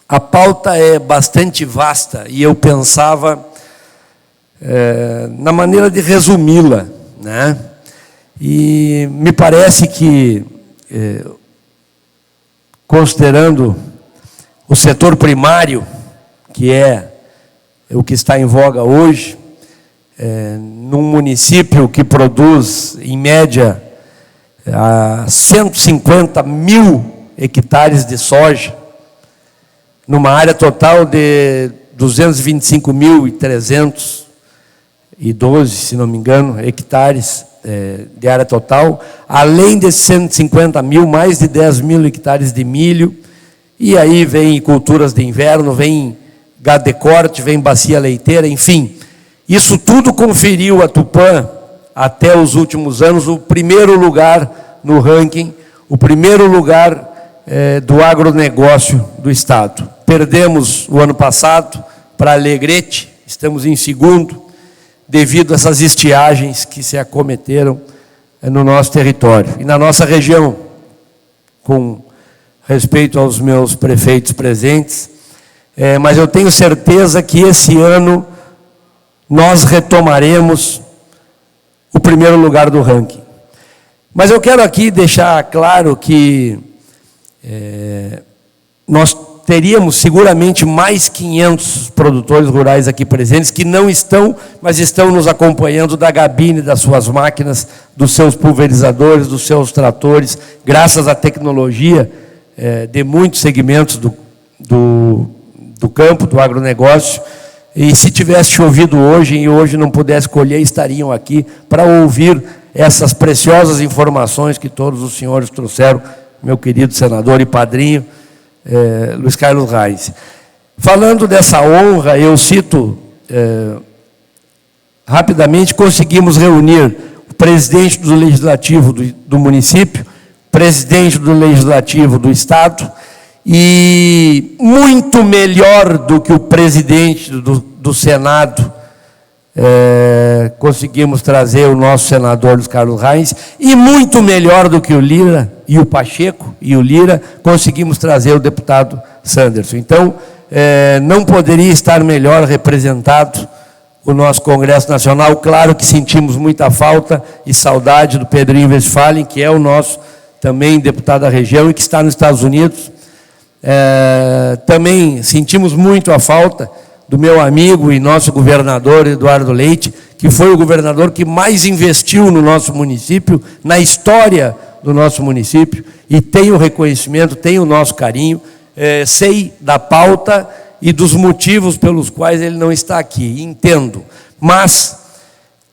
A pauta é bastante vasta e eu pensava na maneira de resumi-la, né? E me parece que, considerando o setor primário, que é o que está em voga hoje, num município que produz, em média, 150 mil hectares de soja, numa área total de 225.312, se não me engano, hectares de área total, além desses 150 mil, mais de 10 mil hectares de milho, e aí vem culturas de inverno, vem gado de corte, vem bacia leiteira, enfim. Isso tudo conferiu a Tupã, até os últimos anos, o primeiro lugar no ranking, o primeiro lugar do agronegócio do Estado. Perdemos o ano passado para Alegrete, estamos em segundo, devido a essas estiagens que se acometeram no nosso território. E na nossa região, com respeito aos meus prefeitos presentes, mas eu tenho certeza que esse ano nós retomaremos o primeiro lugar do ranking. Mas eu quero aqui deixar claro que nós teríamos seguramente mais 500 produtores rurais aqui presentes que não estão, mas estão nos acompanhando da gabine das suas máquinas, dos seus pulverizadores, dos seus tratores, graças à tecnologia de muitos segmentos do campo, do agronegócio. E se tivesse chovido hoje e hoje não pudesse colher, estariam aqui para ouvir essas preciosas informações que todos os senhores trouxeram, meu querido senador e padrinho, Luiz Carlos Reis. Falando dessa honra, eu cito rapidamente, conseguimos reunir o presidente do Legislativo do município, presidente do Legislativo do Estado, e muito melhor do que o presidente do Senado, conseguimos trazer o nosso senador Luiz Carlos Reis, e muito melhor do que o Lira e o Pacheco e o Lira, conseguimos trazer o deputado Sanderson. Então, não poderia estar melhor representado o nosso Congresso Nacional. Claro que sentimos muita falta e saudade do Pedrinho Westphalen, que é o nosso também deputado da região e que está nos Estados Unidos. Também sentimos muito a falta do meu amigo e nosso governador Eduardo Leite, que foi o governador que mais investiu no nosso município, na história do nosso município, e tem o reconhecimento, tem o nosso carinho, sei da pauta e dos motivos pelos quais ele não está aqui, entendo. Mas,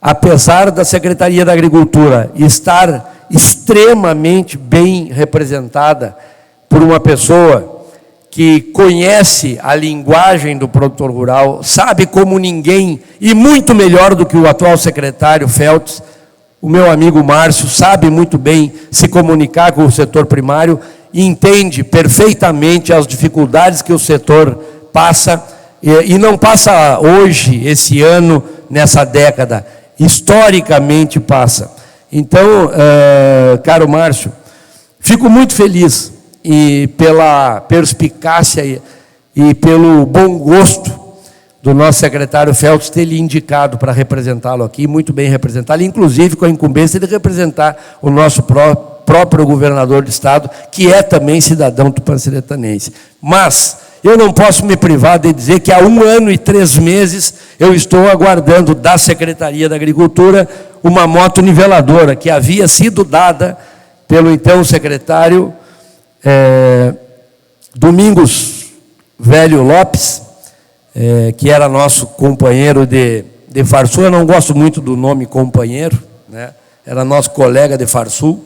apesar da Secretaria da Agricultura estar extremamente bem representada por uma pessoa que conhece a linguagem do produtor rural, sabe como ninguém, e muito melhor do que o atual secretário Feltz, o meu amigo Márcio, sabe muito bem se comunicar com o setor primário e entende perfeitamente as dificuldades que o setor passa, e não passa hoje, esse ano, nessa década, historicamente passa. Então, caro Márcio, fico muito feliz e pela perspicácia e pelo bom gosto do nosso secretário Feltz ter lhe indicado para representá-lo aqui, muito bem representá-lo, inclusive com a incumbência de representar o nosso próprio governador do Estado, que é também cidadão tupanciretanense. Mas eu não posso me privar de dizer que há 1 ano e 3 meses eu estou aguardando da Secretaria da Agricultura uma moto niveladora, que havia sido dada pelo então secretário Domingos Velho Lopes, que era nosso companheiro de Farsul. Eu não gosto muito do nome companheiro, né? Era nosso colega de Farsul,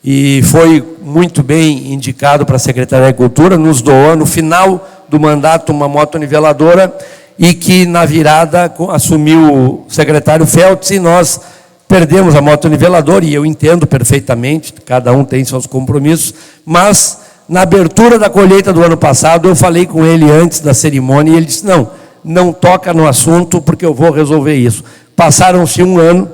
e foi muito bem indicado para a Secretaria da Agricultura, nos doou no final do mandato uma moto niveladora, e que na virada assumiu o secretário Feltz, e nós perdemos a moto niveladora, e eu entendo perfeitamente, cada um tem seus compromissos, mas na abertura da colheita do ano passado, eu falei com ele antes da cerimônia, e ele disse, não toca no assunto, porque eu vou resolver isso. Passaram-se 1 ano,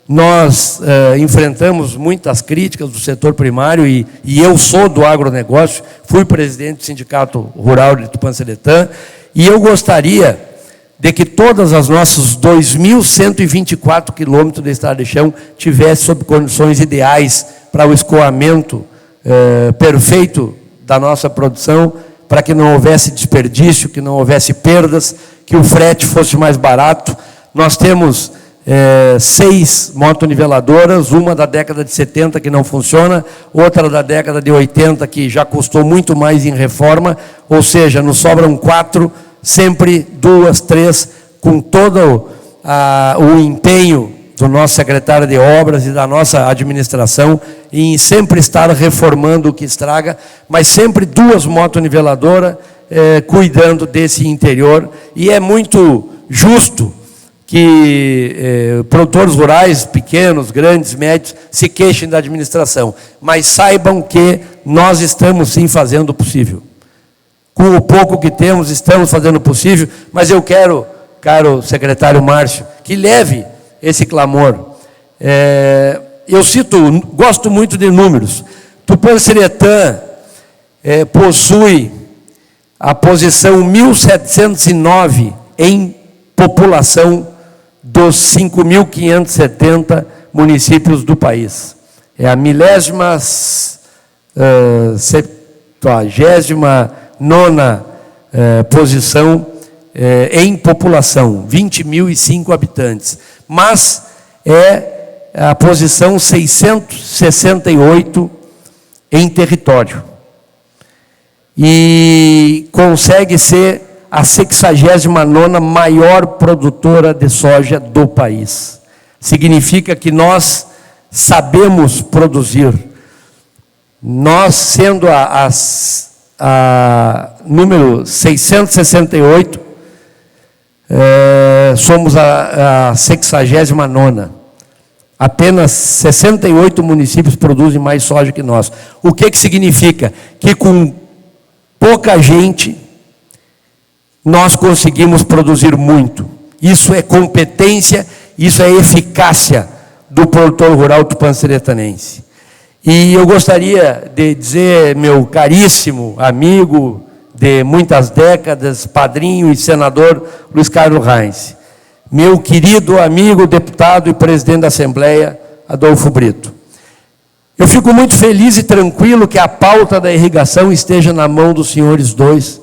nós enfrentamos muitas críticas do setor primário e eu sou do agronegócio, fui presidente do Sindicato Rural de Tupanciretã, e eu gostaria de que todas as nossos 2.124 quilômetros de estrada de chão tivessem sob condições ideais para o escoamento perfeito da nossa produção, para que não houvesse desperdício, que não houvesse perdas, que o frete fosse mais barato. Nós temos 6 motoniveladoras, uma da década de 70 que não funciona, outra da década de 80 que já custou muito mais em reforma, ou seja, nos sobram 4, sempre 2, 3, com todo o empenho do nosso secretário de obras e da nossa administração em sempre estar reformando o que estraga, mas sempre 2 motoniveladoras cuidando desse interior, e é muito justo que produtores rurais, pequenos, grandes, médios, se queixem da administração, mas saibam que nós estamos sim fazendo o possível. Com o pouco que temos, estamos fazendo o possível, mas eu quero, caro secretário Márcio, que leve esse clamor. Eu gosto muito de números. Tupanciretã possui a posição 1709 em população dos 5.570 municípios do país. É a 79ª posição em população, 20.005 habitantes. Mas é a posição 668 em território. E consegue ser a 69ª maior produtora de soja do país. Significa que nós sabemos produzir. Nós, sendo a número 668, somos a 69ª. Apenas 68 municípios produzem mais soja que nós. O que significa? Que com pouca gente, nós conseguimos produzir muito. Isso é competência, isso é eficácia do produtor rural tupanciretanense. E eu gostaria de dizer, meu caríssimo amigo de muitas décadas, padrinho e senador Luiz Carlos Reins, meu querido amigo, deputado e presidente da Assembleia, Adolfo Brito, eu fico muito feliz e tranquilo que a pauta da irrigação esteja na mão dos senhores dois,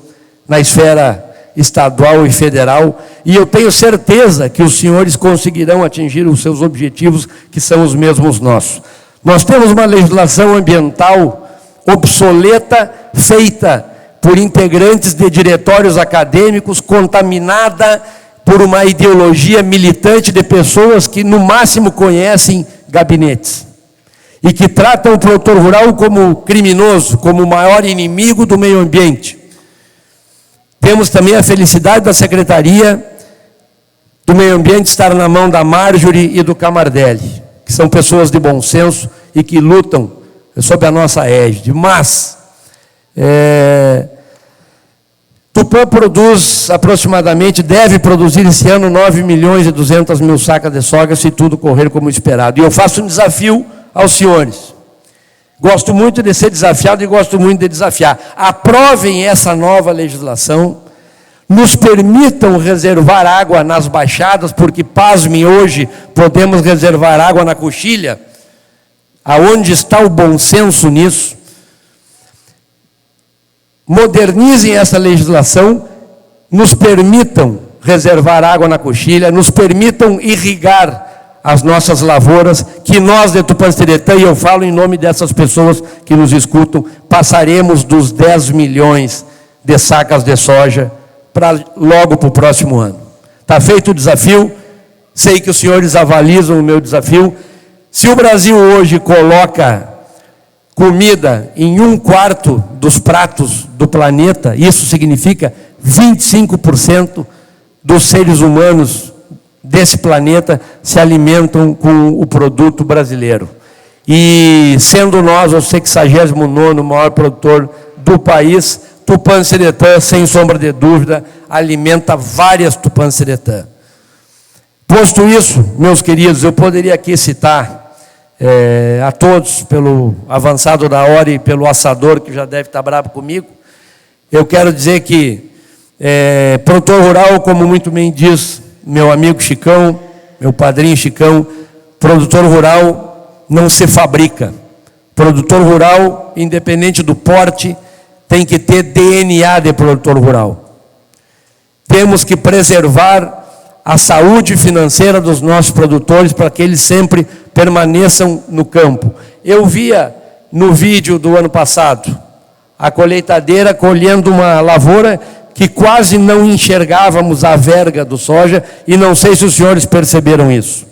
na esfera estadual e federal, e eu tenho certeza que os senhores conseguirão atingir os seus objetivos, que são os mesmos nossos. Nós temos uma legislação ambiental obsoleta, feita por integrantes de diretórios acadêmicos, contaminada por uma ideologia militante de pessoas que, no máximo, conhecem gabinetes, e que tratam o produtor rural como criminoso, como o maior inimigo do meio ambiente. Temos também a felicidade da Secretaria do Meio Ambiente estar na mão da Marjorie e do Camardelli, que são pessoas de bom senso e que lutam sob a nossa égide. Mas Tupã produz aproximadamente, deve produzir esse ano 9.200.000 sacas de soja, se tudo correr como esperado. E eu faço um desafio aos senhores. Gosto muito de ser desafiado e gosto muito de desafiar. Aprovem essa nova legislação, nos permitam reservar água nas baixadas, porque, pasmem, hoje podemos reservar água na coxilha. Aonde está o bom senso nisso? Modernizem essa legislação, nos permitam reservar água na coxilha, nos permitam irrigar as nossas lavouras, que nós de Tupanciretã, e eu falo em nome dessas pessoas que nos escutam, passaremos dos 10 milhões de sacas de soja logo para o próximo ano. Está feito o desafio, sei que os senhores avalizam o meu desafio. Se o Brasil hoje coloca comida em 1/4 dos pratos do planeta, isso significa 25% dos seres humanos desse planeta se alimentam com o produto brasileiro. E sendo nós o 69º maior produtor do país, Tupanciretã, sem sombra de dúvida, alimenta várias Tupanciretã. Posto isso, meus queridos, eu poderia aqui citar a todos, pelo avançado da hora e pelo assador, que já deve estar bravo comigo. Eu quero dizer que produtor rural, como muito bem diz meu amigo Chicão, meu padrinho Chicão, produtor rural não se fabrica. Produtor rural, independente do porte, tem que ter DNA de produtor rural. Temos que preservar a saúde financeira dos nossos produtores para que eles sempre permaneçam no campo. Eu via no vídeo do ano passado a colheitadeira colhendo uma lavoura que quase não enxergávamos a verga do soja, e não sei se os senhores perceberam isso.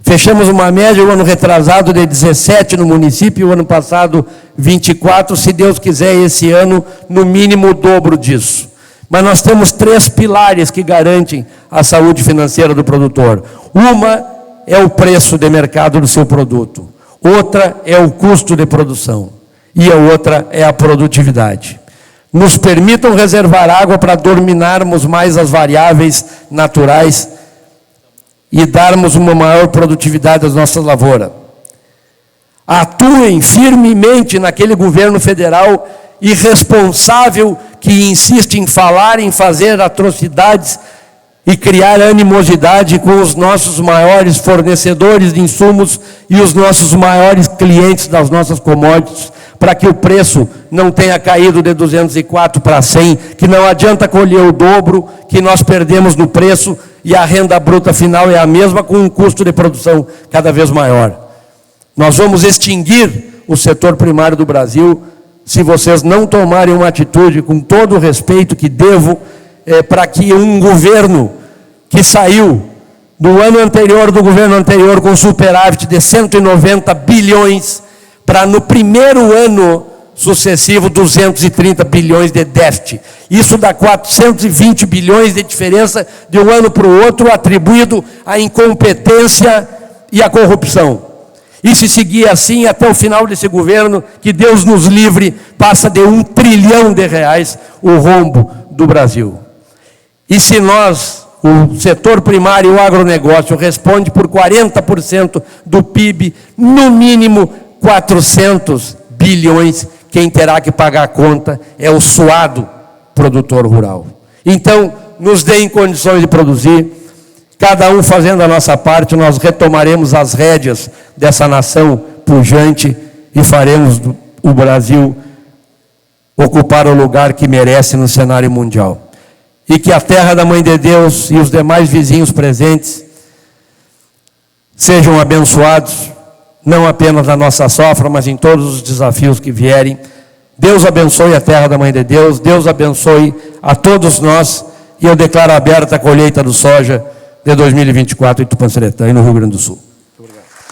Fechamos uma média o ano retrasado de 17 no município, o ano passado 24, se Deus quiser esse ano no mínimo o dobro disso. Mas nós temos 3 pilares que garantem a saúde financeira do produtor. Uma é o preço de mercado do seu produto, outra é o custo de produção e a outra é a produtividade. Nos permitam reservar água para dominarmos mais as variáveis naturais e darmos uma maior produtividade às nossas lavouras. Atuem firmemente naquele governo federal irresponsável que insiste em falar, em fazer atrocidades e criar animosidade com os nossos maiores fornecedores de insumos e os nossos maiores clientes das nossas commodities, para que o preço não tenha caído de 204 para 100, que não adianta colher o dobro, que nós perdemos no preço e a renda bruta final é a mesma, com um custo de produção cada vez maior. Nós vamos extinguir o setor primário do Brasil se vocês não tomarem uma atitude, com todo o respeito que devo, para que um governo que saiu do ano anterior, do governo anterior, com superávit de 190 bilhões, para no primeiro ano sucessivo 230 bilhões de déficit. Isso dá 420 bilhões de diferença de um ano para o outro, atribuído à incompetência e à corrupção. E se seguir assim até o final desse governo, que Deus nos livre, passa de 1 trilhão de reais o rombo do Brasil. E se nós, o setor primário e o agronegócio, responde por 40% do PIB, no mínimo 400 bilhões, quem terá que pagar a conta é o suado produtor rural. Então, nos deem condições de produzir, cada um fazendo a nossa parte, nós retomaremos as rédeas dessa nação pujante e faremos o Brasil ocupar o lugar que merece no cenário mundial. E que a terra da Mãe de Deus e os demais vizinhos presentes sejam abençoados, não apenas na nossa sofra, mas em todos os desafios que vierem. Deus abençoe a terra da Mãe de Deus, Deus abençoe a todos nós, e eu declaro aberta a colheita do soja de 2024 em Tupanciretã e no Rio Grande do Sul.